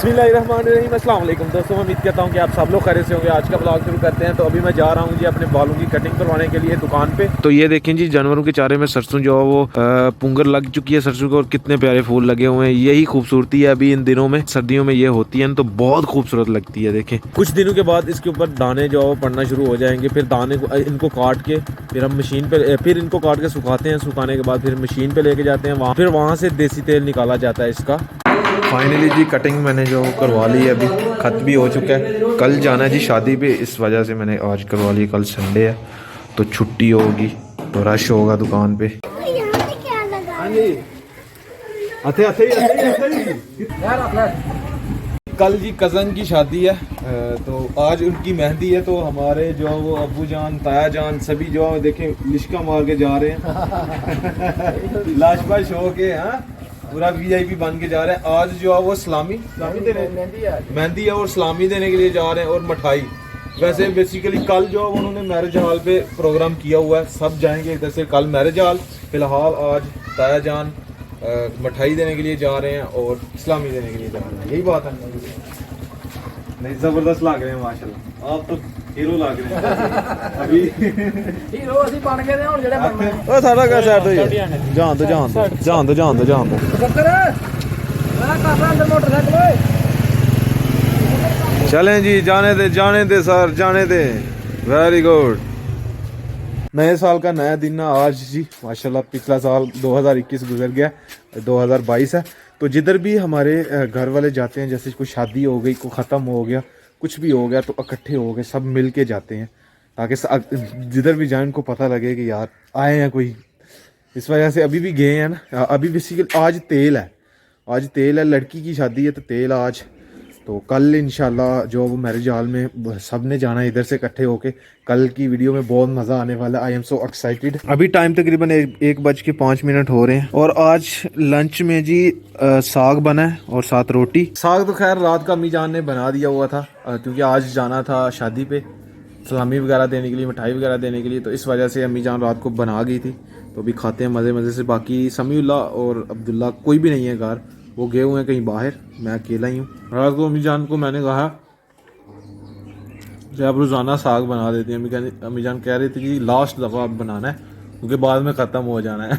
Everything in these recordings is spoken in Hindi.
बिस्मिल्लाहिर्रहमानिर्रहीम। अस्सलाम वालेकुम दोस्तों, मैं उम्मीद करता हूँ कि आप सब लोग खैरियत से होंगे। आज का ब्लॉग शुरू करते हैं। तो अभी मैं जा रहा हूँ जी अपने बालों की कटिंग करवाने के लिए दुकान पे। तो ये देखें जी, जानवरों के चारे में सरसों जो है वो पुंगर लग चुकी है सरसों को, और कितने प्यारे फूल लगे हुए हैं। यही खूबसूरती है अभी इन दिनों में, सर्दियों में ये होती है तो बहुत खूबसूरत लगती है। देखें, कुछ दिनों के बाद इसके ऊपर दाने जो है वो पड़ना शुरू हो जाएंगे। फिर दाने को इनको काट के फिर हम मशीन पे, फिर इनको काट के सुखाते हैं। सुखाने के बाद फिर मशीन पे लेके जाते हैं, वहाँ फिर वहाँ से देसी तेल निकाला जाता है इसका। फाइनली जी कटिंग मैंने जो करवा ली है, अभी ख़त्म भी हो चुका है। कल जाना है जी शादी पे, इस वजह से मैंने आज करवा ली। कल संडे है तो छुट्टी होगी, तो रश होगा दुकान पे। कल जी कज़न की शादी है, तो आज उनकी मेहंदी है। तो हमारे जो वो अब्बू जान, ताया जान सभी जो है देखें लिश्का मार के जा रहे हैं लाशबाश हो के। हाँ, पूरा वीआईपी बन के जा रहे हैं। आज जो है वो सलामी देने, मेहंदी है और सलामी देने के लिए जा रहे हैं, और मिठाई। वैसे बेसिकली कल जो है उन्होंने मैरिज हॉल पे प्रोग्राम किया हुआ है, सब जाएंगे इधर से कल मैरिज हॉल। फिलहाल आज ताया जान मिठाई देने के लिए जा रहे हैं और सलामी देने के लिए जा रहे हैं। यही बात है। नहीं, जबरदस्त लग रहे हैं माशाल्लाह, आप तो हीरो लग रहे हैं अभी। हीरो ਅਸੀਂ ਬਣ ਗਏ ਨੇ ਹੁਣ ਜਿਹੜੇ ਬਣਨਾ ओ सारा का सेट हो जान दो जान दो जान दो जान दो जान दो। ਚੱਕਰ ਮੈਂ ਕਾਫਾ ਅੰਦਰ ਮੋਟਰਸਾਈਕਲ ਓਏ चलें जी, जाने दे सर, जाने दे। Very good. नए साल का नया दिन ना आज जी माशाल्लाह। पिछला साल 2021 गुजर गया, 2022 है। तो जिधर भी हमारे घर वाले जाते हैं, जैसे कोई शादी हो गई, कोई ख़त्म हो गया, कुछ भी हो गया, तो इकट्ठे हो गए सब मिल के जाते हैं, ताकि जिधर भी जाए उनको पता लगे कि यार आए हैं कोई। इस वजह से अभी भी गए हैं ना। अभी बेसिकली आज तेल है, लड़की की शादी है तो तेल आज। तो कल इंशाल्लाह जो वो मैरिज हॉल में सब ने जाना है इधर से इकट्ठे होके। कल की वीडियो में बहुत मज़ा आने वाला है। I am so excited. अभी टाइम तकरीबन 1:05 हो रहे हैं, और आज लंच में जी साग बना है और साथ रोटी। साग तो खैर रात का अम्मी जान ने बना दिया हुआ था, क्योंकि आज जाना था शादी पे सलामी वगैरह देने के लिए, मिठाई वगैरह देने के लिए। तो इस वजह से अम्मी जान रात को बना गई थी। तो अभी खाते हैं मज़े से। बाकी समीउल्लाह और अब्दुल्ला कोई भी नहीं है घर, वो गए हुए हैं कहीं बाहर, मैं अकेला ही हूँ। रात को अम्मी जान को मैंने कहा कि आप रोज़ाना साग बना देती हैं। अम्मी जान कह रही थी कि लास्ट दफ़ा अब बनाना है, क्योंकि बाद में ख़त्म हो जाना है।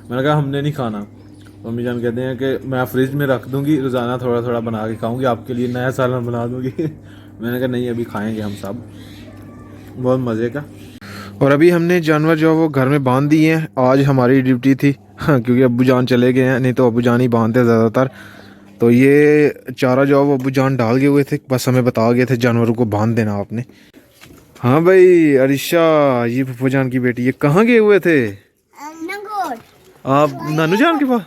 मैंने कहा हमने नहीं खाना। तो अम्मी जान कहते हैं कि मैं फ्रिज में रख दूँगी, रोज़ाना थोड़ा थोड़ा बना के खाऊँगी, आपके लिए नया साल में बना दूँगी। मैंने कहा नहीं, अभी खाएँगे हम सब, बहुत मज़े का। और अभी हमने जानवर जो वो घर में बांध दिए हैं। आज हमारी ड्यूटी थी, हाँ, क्योंकि अब्बू जान चले गए हैं, नहीं तो अब्बू जान ही बांधते ज़्यादातर। तो ये चारा जो वो अब्बू जान डाल गए हुए थे, बस हमें बता गए थे जानवरों को बांध देना आपने। हाँ भाई अरिशा, ये पप्पू जान की बेटी, ये कहाँ गए हुए थे आप? नानू जान के पास?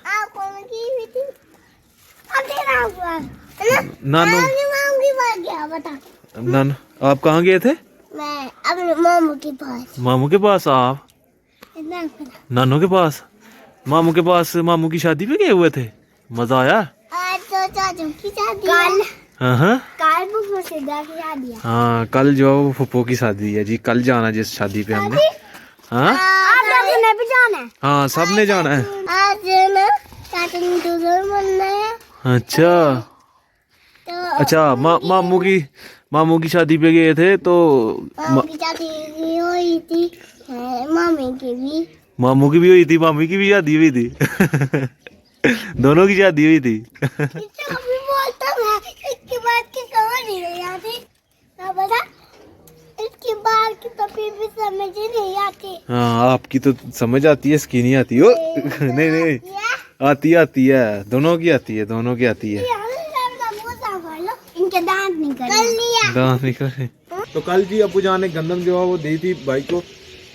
नानू नानू आप कहाँ गए थे? मैं अपने मामू के पास। मामू के पास? आप नानू के पास? मामू के पास मामू की शादी पे गए हुए थे? मजा आया? आज तो चाचू की शादी कल। हाँ कल फुफो से की शादी है। हाँ, कल जो फुप्पो की शादी है जी। कल जाना जिस शादी पे हमने। हाँ आपने भी जाना है? हाँ, सब ने जाना है। आज ना चाचू ने दूसरा बनना है। अच्छा तो अच्छा, मामू की शादी पे गए थे तो मामू की शादी हुई थी, मामी की भी। मामू की भी हुई थी, मामी की भी शादी हुई थी। दोनों की शादी हुई थी। अभी बोलता मैं इसके बाद की समझ ही नहीं आती ना, बता इसके बाद की तो फिर भी समझ ही नहीं आती। हाँ, आपकी तो समझ आती है, इसकी नहीं आती। ओ नहीं आती है, दोनों की आती है, दोनों की आती है। इनके दांत निकल। तो कल जी अब्बू जान ने गंदम जो है वो दी थी भाई को,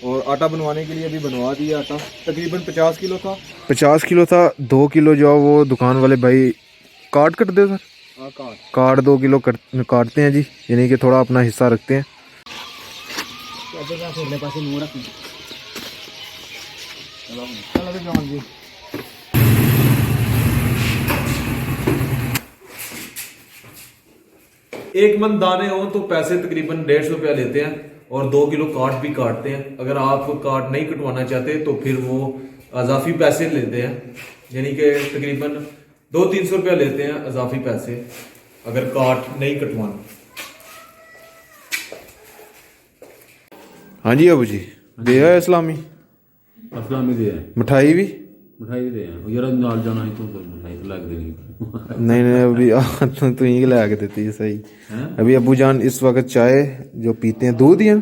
और आटा बनवाने के लिए अभी बनवा दिया। आटा तकरीबन 50 किलो था। 50 किलो था। 2 किलो जो है वो दुकान वाले भाई काट दो सर। काट 2 किलो काटते हैं जी, यानी कि थोड़ा अपना हिस्सा रखते हैं। एक मन दाने हो तो पैसे तकरीबन 150 रुपया लेते हैं, और 2 किलो काट भी काटते हैं। अगर आप काट नहीं कटवाना चाहते तो फिर वो अजाफी पैसे लेते हैं, यानी कि तकरीबन 200-300 रुपया लेते हैं अजाफी पैसे। अगर काट नहीं कटवाना। हाँ जी अबू जी दे आए इस्लामी ਅਸਲਾਮੀ ਦੇ ਹੈ मिठाई भी ਮਿਠਾਈ ਦੇ ਹੈ ਉਹ ਯਾਰ ਨਾਲ ਜਾਣਾ ਸੀ ਤੂੰ ਮਿਠਾਈ ਤਾਂ ਲੱਗ ਦੇਣੀ नहीं नहीं अभी तो ही ला के देती है सही। हैं अभी अबू जान इस वक्त चाय जो पीते हैं दूध ही है,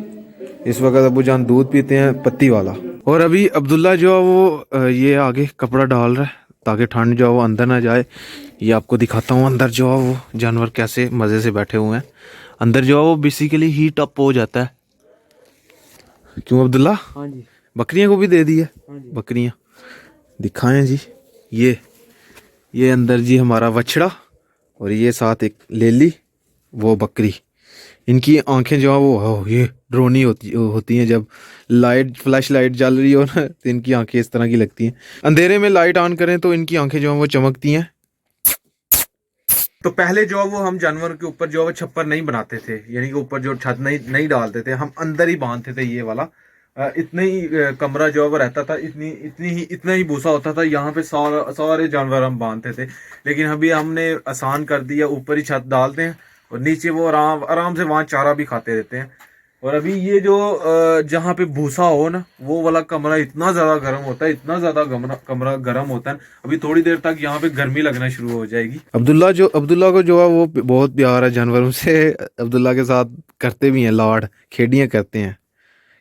इस वक्त अबू जान दूध पीते हैं पत्ती वाला। और अभी अब्दुल्ला जो है वो ये आगे कपड़ा डाल रहा है ताकि ठंड जो है वो अंदर ना जाए। ये आपको दिखाता हूँ अंदर जो है वो जानवर कैसे मज़े से बैठे हुए हैं। अंदर जो है वो बेसिकली हीट अप हो जाता है। क्यों अब्दुल्ला? हाँ जी बकरियां को भी दे दी है। बकरियां दिखाएं जी। ये अंदर जी हमारा बछड़ा और ये साथ एक लेली वो बकरी। इनकी आंखें जो है वो ये ड्रोनी होती हैं। जब लाइट फ्लैश लाइट जल रही हो ना तो इनकी आंखें इस तरह की लगती हैं। अंधेरे में लाइट ऑन करें तो इनकी आंखें जो है वो चमकती हैं। तो पहले जो है वो हम जानवर के ऊपर जो है वो छप्पर नहीं बनाते थे, यानी कि ऊपर जो छत नहीं डालते थे, हम अंदर ही बांधते थे। ये वाला इतने ही कमरा जो है वो रहता था, इतना ही भूसा होता था। यहाँ पे सारे जानवर हम बांधते थे। लेकिन अभी हमने आसान कर दिया, ऊपर ही छत डालते हैं और नीचे वो आराम से वहाँ चारा भी खाते रहते हैं। और अभी ये जो जहाँ पे भूसा हो ना वो वाला कमरा इतना ज़्यादा गर्म होता है, इतना ज़्यादा कमरा गर्म होता है। अभी थोड़ी देर तक यहाँ पे गर्मी लगना शुरू हो जाएगी। अब्दुल्ला को जो है वो बहुत प्यार है जानवरों से। अब्दुल्ला के साथ करते भी हैं लाड, खेड़ियाँ करते हैं,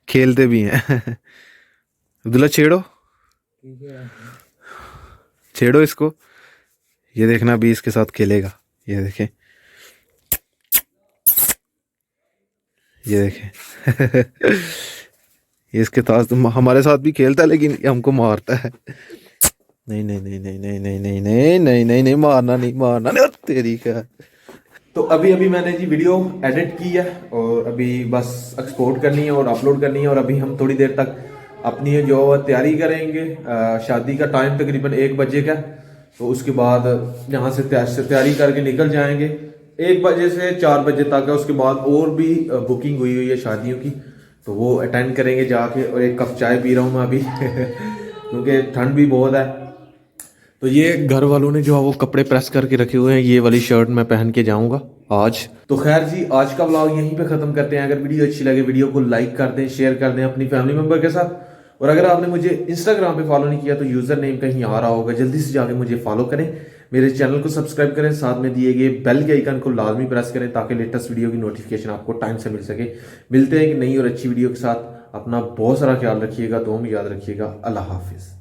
खेलते भी हैं। अब्दुल्ला छेड़ो इसको। ये देखना अभी इसके साथ खेलेगा। ये देखें, ये देखें। ये इसके साथ हमारे साथ भी खेलता है लेकिन हमको मारता है। नहीं नहीं नहीं नहीं नहीं नहीं नहीं नहीं नहीं नहीं नहीं मारना नहीं तेरी क्या। तो अभी मैंने जी वीडियो एडिट की है और अभी बस एक्सपोर्ट करनी है और अपलोड करनी है। और अभी हम थोड़ी देर तक अपनी जो तैयारी करेंगे। शादी का टाइम तकरीबन 1 बजे का, तो उसके बाद यहाँ से तैयारी करके निकल जाएंगे। 1 बजे से 4 बजे तक है। उसके बाद और भी बुकिंग हुई है शादियों की, तो वो अटेंड करेंगे जाके। और 1 कप चाय पी रहा हूँ मैं अभी क्योंकि ठंड भी बहुत है। तो ये घर वालों ने जो है वो कपड़े प्रेस करके रखे हुए हैं। ये वाली शर्ट मैं पहन के जाऊंगा आज। तो खैर जी आज का व्लॉग यहीं पे ख़त्म करते हैं। अगर वीडियो अच्छी लगे वीडियो को लाइक कर दें, शेयर कर दें अपनी फैमिली मेम्बर के साथ। और अगर आपने मुझे इंस्टाग्राम पे फॉलो नहीं किया तो यूज़र नेम कहीं आ रहा होगा, जल्दी से जाके मुझे फॉलो करें, मेरे चैनल को सब्सक्राइब करें, साथ में दिए गए बेल के आइकन को लाजमी प्रेस करें ताकि लेटेस्ट वीडियो की नोटिफिकेशन आपको टाइम से मिल सके। मिलते हैं एक नई और अच्छी वीडियो के साथ। अपना बहुत सारा ख्याल रखिएगा, तो हम याद रखिएगा। अल्लाह हाफिज़।